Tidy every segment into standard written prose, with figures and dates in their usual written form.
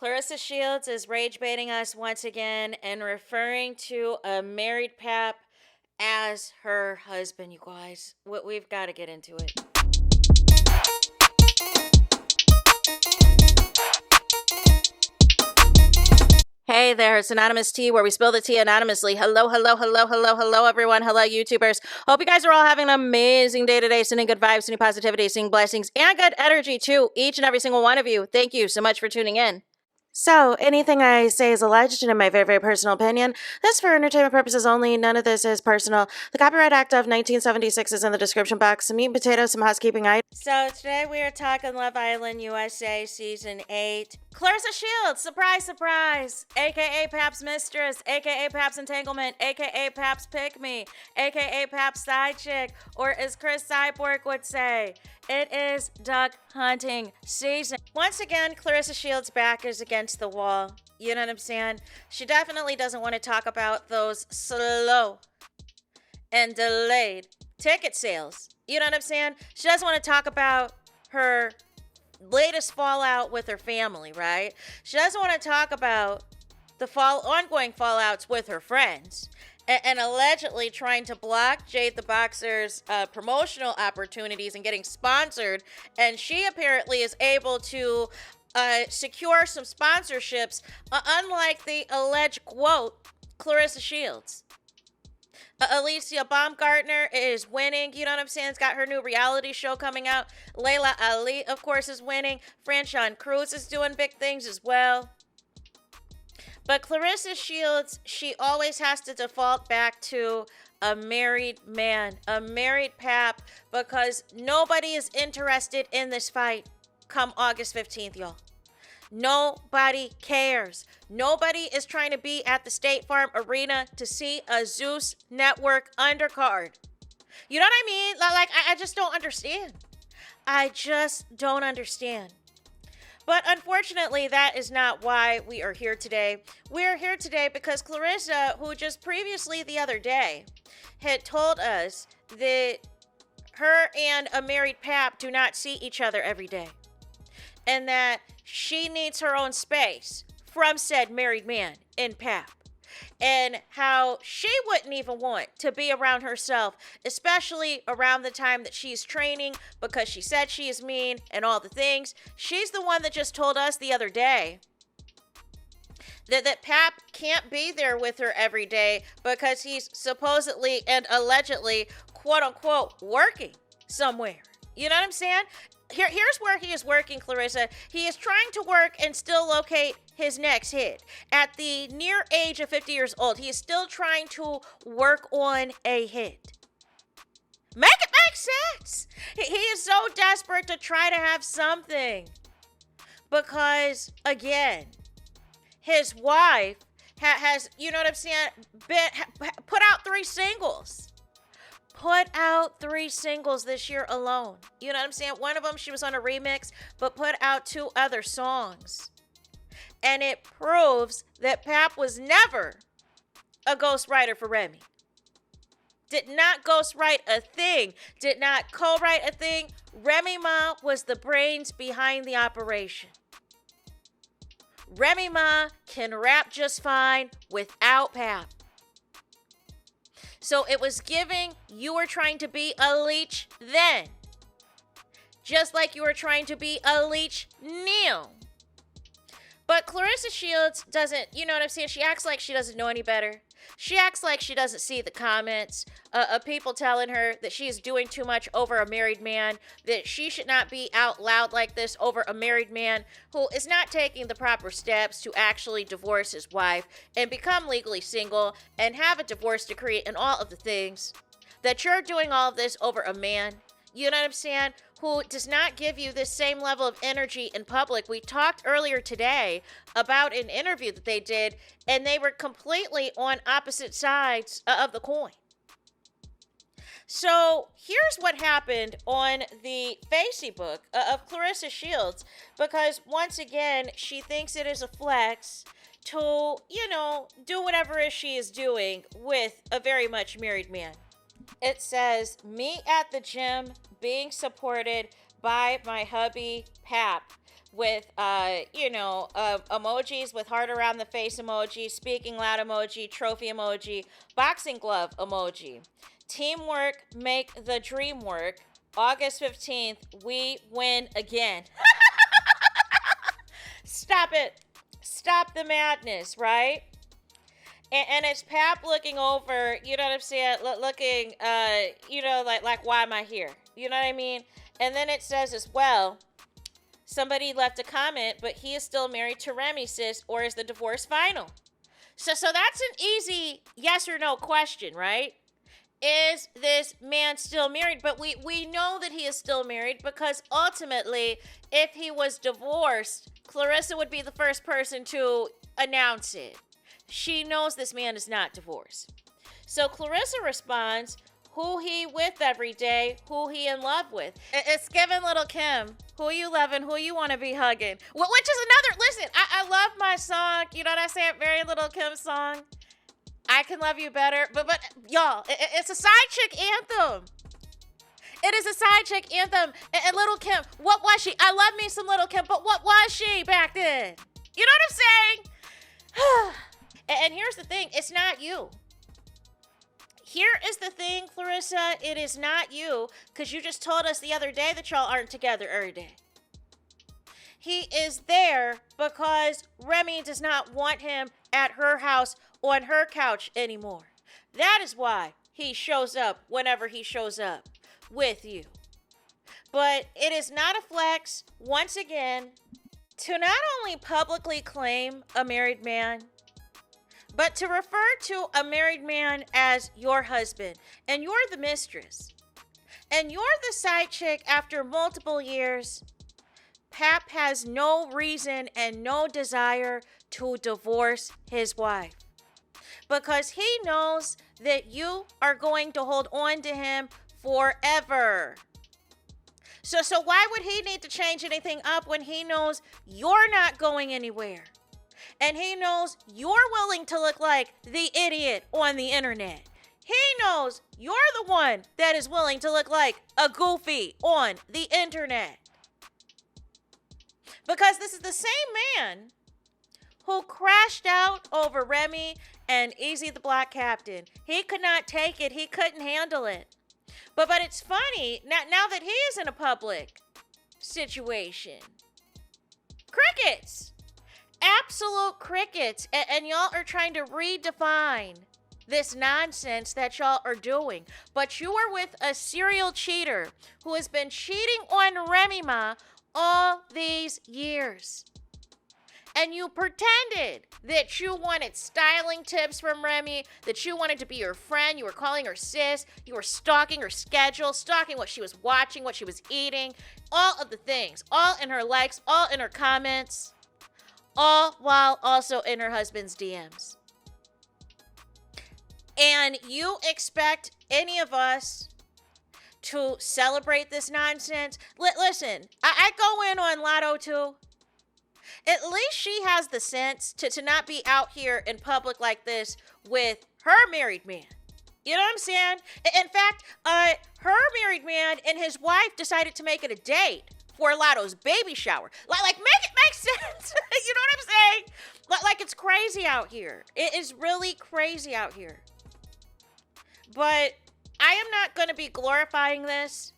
Claressa Shields is rage baiting us once again and referring to a married pap as her husband, you guys. We've got to get into it. Hey there, it's Anonymous Tea, where we spill the tea anonymously. Hello, hello, hello, hello, hello, everyone. Hello, YouTubers. Hope you guys are all having an amazing day today, sending good vibes, sending positivity, sending blessings, and good energy to each and every single one of you. Thank you so much for tuning in. So, anything I say is alleged and in my very, very personal opinion. This for entertainment purposes only. None of this is personal. The Copyright Act of 1976 is in the description box. Some meat and potatoes, some housekeeping items. So, today we are talking Love Island USA Season 8. Claressa Shields, surprise, surprise, a.k.a. Pap's Mistress, a.k.a. Pap's Entanglement, a.k.a. Pap's Pick Me, a.k.a. Pap's Side Chick, or as Chris Cyborg would say, it is duck hunting season. Once again, Claressa Shields' back is against the wall. You know what I'm saying? She definitely doesn't want to talk about those slow and delayed ticket sales. You know what I'm saying? She doesn't want to talk about her latest fallout with her family, right? She doesn't want to talk about the ongoing fallouts with her friends. And allegedly trying to block Jade the Boxer's promotional opportunities and getting sponsored. And she apparently is able to secure some sponsorships, unlike the alleged quote, Claressa Shields. Alicia Baumgartner is winning. You know what I'm saying? It's got her new reality show coming out. Layla Ali, of course, is winning. Franchon Cruz is doing big things as well. But Claressa Shields, she always has to default back to a married man, a married pap, because nobody is interested in this fight come August 15th, y'all. Nobody cares. Nobody is trying to be at the State Farm Arena to see a Zeus Network undercard. You know what I mean? Like, I just don't understand. I just don't understand. But unfortunately, that is not why we are here today. We are here today because Claressa, who just previously the other day had told us that her and a married pap do not see each other every day, and that she needs her own space from said married man in pap, and how she wouldn't even want to be around herself, especially around the time that she's training, because she said she is mean and all the things. She's the one that just told us the other day that Pap can't be there with her every day because he's supposedly and allegedly, quote unquote, working somewhere. You know what I'm saying? Here's where he is working, Claressa. He is trying to work and still locate his next hit. At the near age of 50 years old, he is still trying to work on a hit. Make it make sense. He is so desperate to try to have something. Because, again, his wife has, you know what I'm saying, put out 3 singles. Put out 3 singles this year alone. You know what I'm saying? One of them, she was on a remix, but put out 2 other songs. And it proves that Pap was never a ghostwriter for Remy. Did not ghostwrite a thing. Did not co-write a thing. Remy Ma was the brains behind the operation. Remy Ma can rap just fine without Pap. So it was giving, you were trying to be a leech then. Just like you were trying to be a leech now. But Claressa Shields doesn't, you know what I'm saying? She acts like she doesn't know any better. She acts like she doesn't see the comments of people telling her that she is doing too much over a married man, that she should not be out loud like this over a married man who is not taking the proper steps to actually divorce his wife and become legally single and have a divorce decree and all of the things. That you're doing all of this over a man, you know what I'm saying, who does not give you this same level of energy in public. We talked earlier today about an interview that they did, and they were completely on opposite sides of the coin. So here's what happened on the Facebook of Claressa Shields, because once again, she thinks it is a flex to, you know, do whatever it is she is doing with a very much married man. It says, me at the gym being supported by my hubby, Pap. with, emojis with heart around the face emoji, speaking loud emoji, trophy emoji, boxing glove emoji. Teamwork make the dream work. August 15th, we win again. Stop it. Stop the madness, right? And it's Pap looking over, you know what I'm saying? Looking, like, why am I here? You know what I mean? And then it says as well, somebody left a comment, but he is still married to Remy, sis, or is the divorce final? So that's an easy yes or no question, right? Is this man still married? But we know that he is still married because ultimately, if he was divorced, Claressa would be the first person to announce it. She knows this man is not divorced. So Claressa responds, who he with every day, who he in love with. It's giving Little Kim, who you loving, who you want to be hugging. Which is another, listen, I love my song, you know what I say, very Little Kim song. I Can Love You Better, but y'all, it's a side chick anthem. It is a side chick anthem. And Little Kim, what was she? I love me some Little Kim, but what was she back then? You know what I'm saying? And here's the thing, it's not you. Here is the thing, Claressa, it is not you, because you just told us the other day that y'all aren't together every day. He is there because Remy does not want him at her house on her couch anymore. That is why he shows up whenever he shows up with you. But it is not a flex, once again, to not only publicly claim a married man, but to refer to a married man as your husband, and you're the mistress, and you're the side chick after multiple years. Pap has no reason and no desire to divorce his wife because he knows that you are going to hold on to him forever. So why would he need to change anything up when he knows you're not going anywhere? And he knows you're willing to look like the idiot on the internet. He knows you're the one that is willing to look like a goofy on the internet. Because this is the same man who crashed out over Remy and Easy the Black Captain. He could not take it. He couldn't handle it. But it's funny, now that he is in a public situation. Crickets. Absolute crickets. And y'all are trying to redefine this nonsense that y'all are doing. But you are with a serial cheater who has been cheating on Remy Ma all these years. And you pretended that you wanted styling tips from Remy, that you wanted to be her friend. You were calling her sis. You were stalking her schedule, stalking what she was watching, what she was eating, all of the things, all in her likes, all in her comments, all while also in her husband's DMs. And you expect any of us to celebrate this nonsense? Listen, I go in on Lotto too. At least she has the sense to not be out here in public like this with her married man. You know what I'm saying? In fact, her married man and his wife decided to make it a date for Lotto's baby shower. Like make it make sense. You know what I'm saying? Like it's crazy out here. It is really crazy out here. But I am not going to be glorifying this.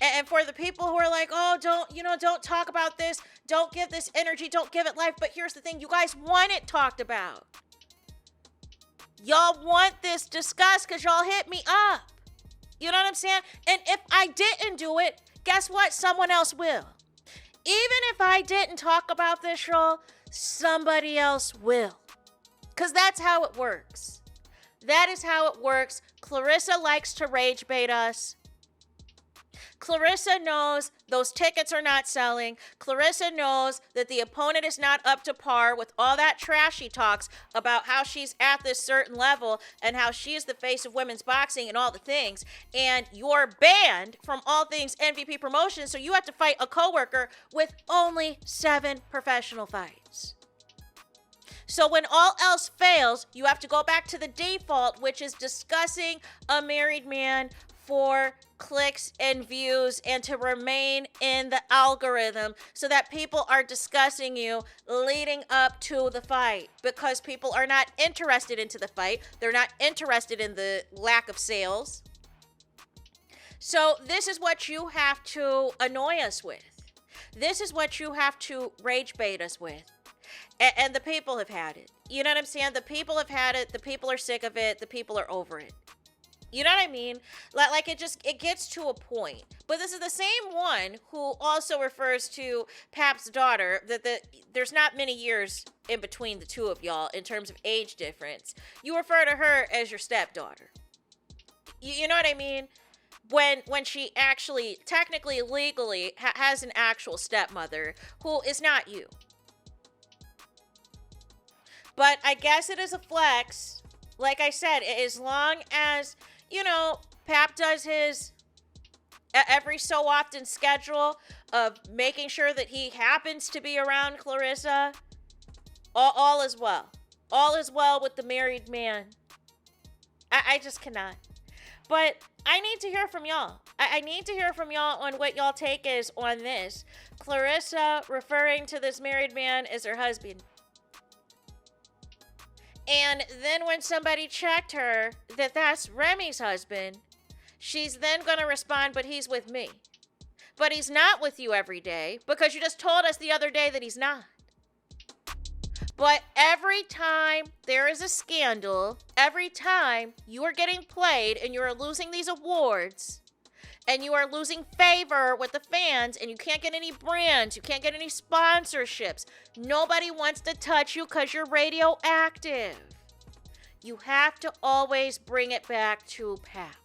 And for the people who are like, oh, don't talk about this. Don't give this energy. Don't give it life. But here's the thing. You guys want it talked about. Y'all want this discussed because y'all hit me up. You know what I'm saying? And if I didn't do it, guess what? Someone else will. Even if I didn't talk about this, y'all, somebody else will. Because that's how it works. That is how it works. Claressa likes to rage bait us. Claressa knows those tickets are not selling. Claressa knows that the opponent is not up to par with all that trash she talks about how she's at this certain level and how she is the face of women's boxing and all the things. And you're banned from all things MVP promotions, so you have to fight a coworker with only 7 professional fights. So when all else fails, you have to go back to the default, which is discussing a married man for clicks and views and to remain in the algorithm so that people are discussing you leading up to the fight, because people are not interested into the fight. They're not interested in the lack of sales. So this is what you have to annoy us with. This is what you have to rage bait us with. And the people have had it. You know what I'm saying? The people have had it. The people are sick of it. The people are over it. You know what I mean? Like it gets to a point. But this is the same one who also refers to Pap's daughter, that there's not many years in between the two of y'all in terms of age difference. You refer to her as your stepdaughter. You know what I mean? When she actually, technically, legally, has an actual stepmother who is not you. But I guess it is a flex. Like I said, as long as, Pap does his every so often schedule of making sure that he happens to be around Claressa, all is well. All is well with the married man. I just cannot. But I need to hear from y'all. I need to hear from y'all on what y'all take is on this. Claressa referring to this married man as her husband. And then when somebody checked her that that's Remy's husband, she's then going to respond, but he's with me. But he's not with you every day, because you just told us the other day that he's not. But every time there is a scandal, every time you are getting played and you are losing these awards, and you are losing favor with the fans, and you can't get any brands, you can't get any sponsorships, nobody wants to touch you because you're radioactive. You have to always bring it back to Pap.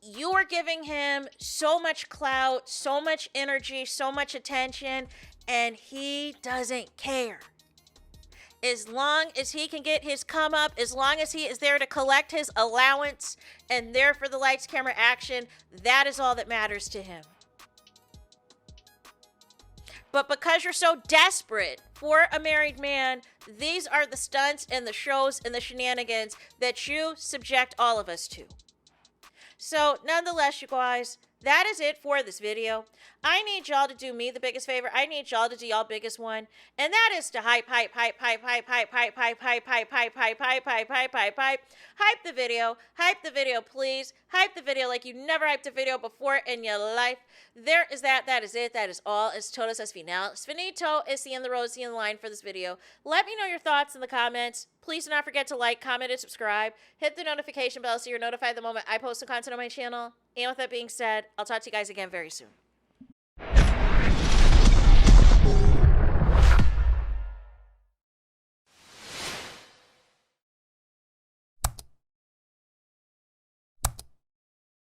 You are giving him so much clout, so much energy, so much attention, and he doesn't care. As long as he can get his come up, as long as he is there to collect his allowance and there for the lights, camera, action, that is all that matters to him. But because you're so desperate for a married man, these are the stunts and the shows and the shenanigans that you subject all of us to. So, nonetheless, you guys, that is it for this video. I need y'all to do me the biggest favor. I need y'all to do y'all biggest one. And that is to hype the video. Hype the video, please. Hype the video like you never hyped a video before in your life. There is that. That is it. That is all. Es todos es final. Es finito. Es the end, the road, es the end line for this video. Let me know your thoughts in the comments. Please do not forget to like, comment, and subscribe. Hit the notification bell so you're notified the moment I post some content on my channel. And with that being said, I'll talk to you guys again very soon.